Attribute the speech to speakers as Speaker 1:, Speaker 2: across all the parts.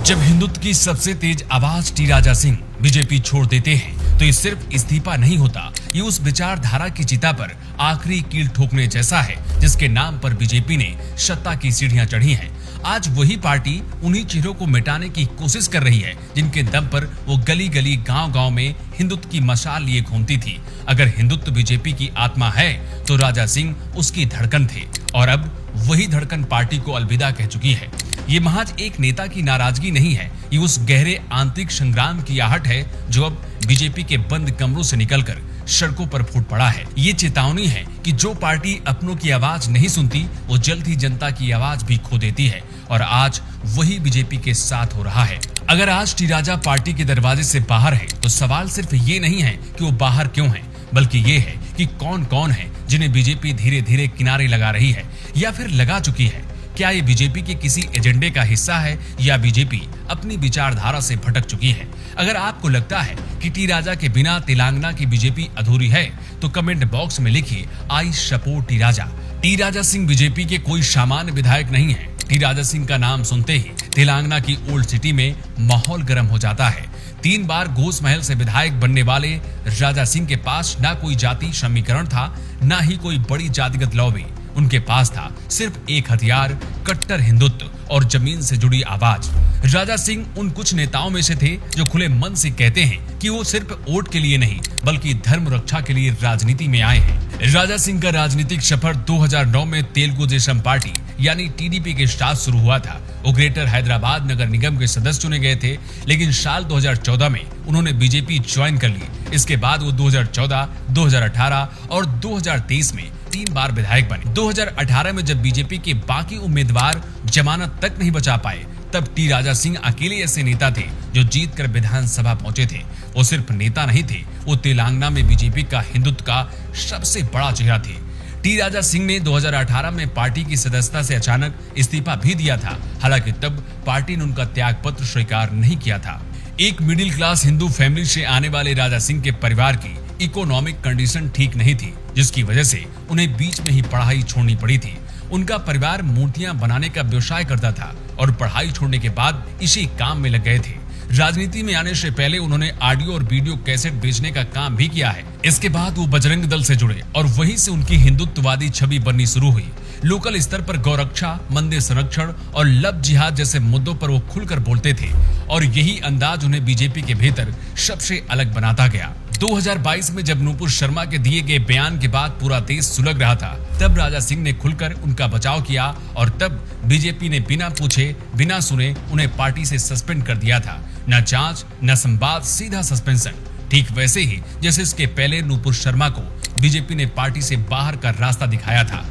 Speaker 1: जब हिंदुत्व की सबसे तेज आवाज टी राजा सिंह बीजेपी छोड़ देते हैं तो ये सिर्फ इस्तीफा नहीं होता, ये उस विचारधारा की चिता पर आखिरी कील ठोकने जैसा है जिसके नाम पर बीजेपी ने सत्ता की सीढ़ियां चढ़ी हैं। आज वही पार्टी उन्हीं चेहरों को मिटाने की कोशिश कर रही है जिनके दम पर वो गली गली गांव गांव में हिंदुत्व की मशाल लिए घूमती थी। अगर हिंदुत्व बीजेपी की आत्मा है तो राजा सिंह उसकी धड़कन थे और अब वही धड़कन पार्टी को अलविदा कह चुकी है। ये महज एक नेता की नाराजगी नहीं है, ये उस गहरे आंतरिक संग्राम की आहट है जो अब बीजेपी के बंद कमरों से निकलकर सड़कों पर फूट पड़ा है। ये चेतावनी है कि जो पार्टी अपनों की आवाज नहीं सुनती वो जल्द ही जनता की आवाज भी खो देती है और आज वही बीजेपी के साथ हो रहा है। अगर आज टी राजा पार्टी के दरवाजे से बाहर है तो सवाल सिर्फ ये नहीं है कि वो बाहर क्यों है, बल्कि ये है कि कौन कौन है जिन्हें बीजेपी धीरे धीरे किनारे लगा रही है या फिर लगा चुकी है। क्या ये बीजेपी के किसी एजेंडे का हिस्सा है या बीजेपी अपनी विचारधारा से भटक चुकी है? अगर आपको लगता है कि टी राजा के बिना तेलंगाना की बीजेपी अधूरी है तो कमेंट बॉक्स में लिखिए I support T Raja. T Raja Singh BJP के कोई सामान्य विधायक नहीं है। टी राजा सिंह का नाम सुनते ही तेलंगाना की ओल्ड सिटी में माहौल गर्म हो जाता है। 3 बार घोष महल से विधायक बनने वाले राजा सिंह के पास ना कोई जाति समीकरण था, ना ही कोई बड़ी जातिगत लॉबी। उनके पास था सिर्फ एक हथियार, कट्टर हिंदुत्व और जमीन से जुड़ी आवाज। राजा सिंह उन कुछ नेताओं में से थे जो खुले मन से कहते हैं कि वो सिर्फ वोट के लिए नहीं बल्कि धर्म रक्षा के लिए राजनीति में आए हैं। राजा सिंह का राजनीतिक सफर 2009 में तेलुगु देशम पार्टी यानी टीडीपी के साथ शुरू हुआ था। वो ग्रेटर हैदराबाद नगर निगम के सदस्य चुने गए थे, लेकिन साल 2014 में उन्होंने बीजेपी ज्वाइन कर ली। इसके बाद वो 2014, 2018 और 2023 में 3 बार विधायक बने। 2018 में जब बीजेपी के बाकी उम्मीदवार जमानत तक नहीं बचा पाए तब टी राजा सिंह अकेले ऐसे नेता थे जो जीत कर विधानसभा पहुंचे थे। वो सिर्फ नेता नहीं थे, वो तेलंगाना में बीजेपी का हिंदुत्व का सबसे बड़ा चेहरा थे। टी राजा सिंह ने 2018 में पार्टी की सदस्यता से अचानक इस्तीफा भी दिया था, हालांकि तब पार्टी ने उनका त्याग पत्र स्वीकार नहीं किया था। एक मिडिल क्लास हिंदू फैमिली से आने वाले राजा सिंह के परिवार की इकोनॉमिक कंडीशन ठीक नहीं थी, जिसकी वजह से उन्हें बीच में ही पढ़ाई छोड़नी पड़ी थी। उनका परिवार मूर्तियां बनाने का व्यवसाय करता था और पढ़ाई छोड़ने के बाद इसी काम में लग गए थे। राजनीति में आने से पहले उन्होंने ऑडियो और वीडियो कैसेट बेचने का काम भी किया है। इसके बाद वो बजरंग दल से जुड़े और वहीं से उनकी हिंदुत्ववादी छवि बननी शुरू हुई। लोकल स्तर पर गौरक्षा, मंदिर संरक्षण और लव जिहाद जैसे मुद्दों पर वो खुलकर बोलते थे और यही अंदाज उन्हें बीजेपी के भीतर सबसे अलग बनाता गया। 2022 में जब नूपुर शर्मा के दिए गए बयान के बाद पूरा देश सुलग रहा था, तब राजा सिंह ने खुलकर उनका बचाव किया और तब बीजेपी ने बिना पूछे बिना सुने उन्हें पार्टी से सस्पेंड कर दिया था। न जांच न संवाद, सीधा सस्पेंशन। ठीक वैसे ही जैसे इसके पहले नूपुर शर्मा को बीजेपी ने पार्टी से बाहर का रास्ता दिखाया था।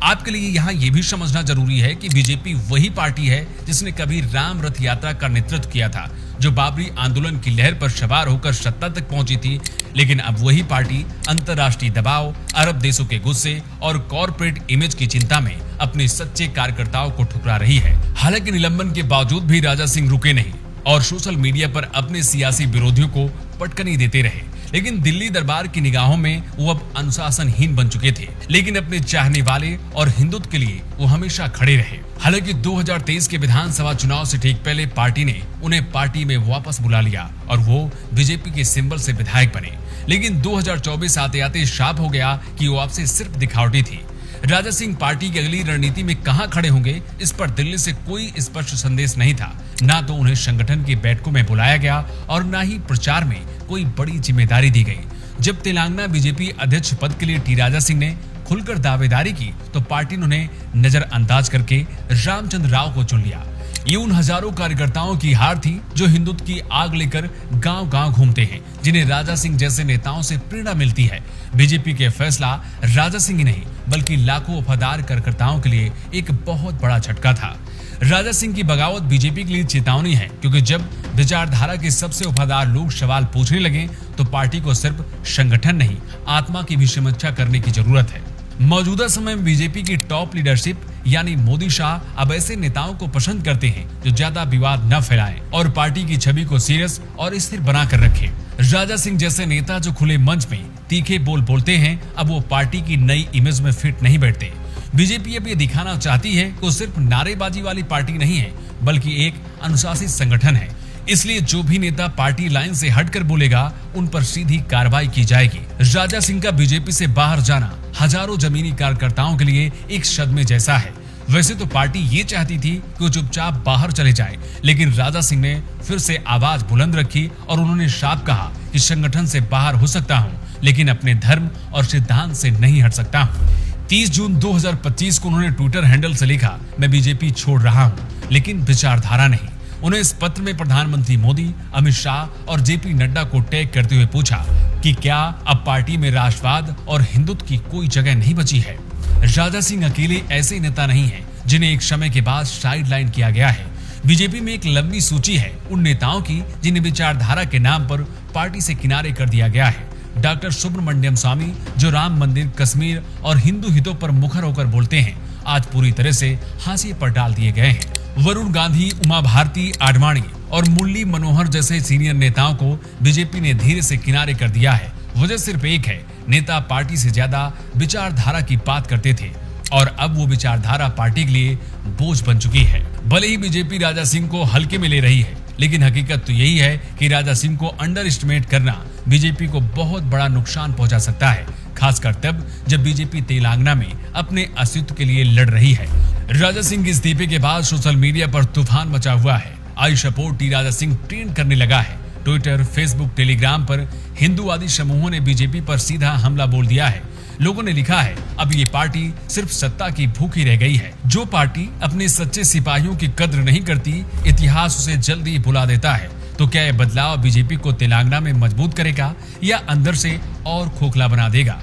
Speaker 1: आपके लिए यहाँ ये भी समझना जरूरी है कि बीजेपी वही पार्टी है जिसने कभी राम रथ यात्रा का नेतृत्व किया था, जो बाबरी आंदोलन की लहर पर सवार होकर सत्ता तक पहुंची थी। लेकिन अब वही पार्टी अंतर्राष्ट्रीय दबाव, अरब देशों के गुस्से और कॉर्पोरेट इमेज की चिंता में अपने सच्चे कार्यकर्ताओं को ठुकरा रही है। हालांकि निलंबन के बावजूद भी राजा सिंह रुके नहीं और सोशल मीडिया पर अपने सियासी विरोधियों को पटकनी देते रहे। लेकिन दिल्ली दरबार की निगाहों में वो अब अनुशासनहीन बन चुके थे, लेकिन अपने चाहने वाले और हिंदुत्व के लिए वो हमेशा खड़े रहे। हालांकि 2023 के विधानसभा चुनाव से ठीक पहले पार्टी ने उन्हें पार्टी में वापस बुला लिया और वो बीजेपी के सिंबल से विधायक बने। लेकिन 2024 आते आते साफ हो गया कि वो आपसे सिर्फ दिखावटी थी। राजा सिंह पार्टी की अगली रणनीति में कहां खड़े होंगे, इस पर दिल्ली से कोई स्पष्ट संदेश नहीं था। ना तो उन्हें संगठन की बैठकों में बुलाया गया और ना ही प्रचार में कोई बड़ी जिम्मेदारी दी गई। जब तेलंगाना बीजेपी अध्यक्ष पद के लिए टी राजा सिंह ने खुलकर दावेदारी की तो पार्टी ने उन्हें नजरअंदाज करके रामचंद्र राव को चुन लिया। ये उन हजारों कार्यकर्ताओं की हार थी जो हिंदुत्व की आग लेकर गांव-गांव घूमते हैं, जिन्हें राजा सिंह जैसे नेताओं से प्रेरणा मिलती है। बीजेपी के फैसला राजा सिंह ही नहीं बल्कि लाखों वफादार कार्यकर्ताओं के लिए एक बहुत बड़ा झटका था। राजा सिंह की बगावत बीजेपी के लिए चेतावनी है, क्योंकि जब विचारधारा के सबसे वफादार लोग सवाल पूछने लगे तो पार्टी को सिर्फ संगठन नहीं, आत्मा की भी समीक्षा करने की जरूरत है। मौजूदा समय में बीजेपी की टॉप लीडरशिप यानी मोदी शाह अब ऐसे नेताओं को पसंद करते हैं जो ज्यादा विवाद न फैलाएं और पार्टी की छवि को सीरियस और स्थिर बना कर रखें। राजा सिंह जैसे नेता जो खुले मंच में तीखे बोल बोलते हैं, अब वो पार्टी की नई इमेज में फिट नहीं बैठते। बीजेपी अब ये दिखाना चाहती है कि वो सिर्फ नारेबाजी वाली पार्टी नहीं है, बल्कि एक अनुशासित संगठन है। इसलिए जो भी नेता पार्टी लाइन से हटकर बोलेगा, उन पर सीधी कार्रवाई की जाएगी। राजा सिंह का बीजेपी से बाहर जाना हजारों जमीनी कार्यकर्ताओं के लिए एक सदमे जैसा है। वैसे तो पार्टी ये चाहती थी कि वो चुपचाप बाहर चले जाए, लेकिन राजा सिंह ने फिर से आवाज बुलंद रखी और उन्होंने साफ कहा कि संगठन से बाहर हो सकता हूं, लेकिन अपने धर्म और सिद्धांत से नहीं हट सकता हूं। 30 जून 2025 को उन्होंने ट्विटर हैंडल से लिखा, मैं बीजेपी छोड़ रहा हूं, लेकिन विचारधारा नहीं। उन्हें इस पत्र में प्रधानमंत्री मोदी, अमित शाह और जेपी नड्डा को टैग करते हुए पूछा कि क्या अब पार्टी में राष्ट्रवाद और हिंदुत्व की कोई जगह नहीं बची है। राजा सिंह अकेले ऐसे नेता नहीं है जिन्हें एक समय के बाद साइडलाइन किया गया है। बीजेपी में एक लंबी सूची है उन नेताओं की जिन्हें विचारधारा के नाम पर पार्टी से किनारे कर दिया गया है। डॉक्टर सुब्रमण्यम स्वामी, जो राम मंदिर, कश्मीर और हिंदू हितों पर मुखर होकर बोलते हैं, आज पूरी तरह से हाशिए पर डाल दिए गए हैं। वरुण गांधी, उमा भारती, आडवाणी और मुरली मनोहर जैसे सीनियर नेताओं को बीजेपी ने धीरे से किनारे कर दिया है। वजह सिर्फ एक है, नेता पार्टी से ज्यादा विचारधारा की बात करते थे और अब वो विचारधारा पार्टी के लिए बोझ बन चुकी है। भले ही बीजेपी राजा सिंह को हल्के में ले रही है, लेकिन हकीकत तो यही है कि राजा सिंह को अंडर एस्टिमेट करना बीजेपी को बहुत बड़ा नुकसान पहुंचा सकता है, खासकर तब जब बीजेपी तेलंगाना में अपने अस्तित्व के लिए लड़ रही है। राजा सिंह के इस्तीफे के बाद सोशल मीडिया पर तूफान मचा हुआ है। I support T Raja Singh trend करने लगा है। ट्विटर, फेसबुक, टेलीग्राम पर हिंदूवादी समूहों ने बीजेपी पर सीधा हमला बोल दिया है। लोगों ने लिखा है, अब ये पार्टी सिर्फ सत्ता की भूखी रह गई है। जो पार्टी अपने सच्चे सिपाहियों की कद्र नहीं करती, इतिहास उसे जल्दी भुला देता है। तो क्या यह बदलाव बीजेपी को तेलंगाना में मजबूत करेगा या अंदर से और खोखला बना देगा?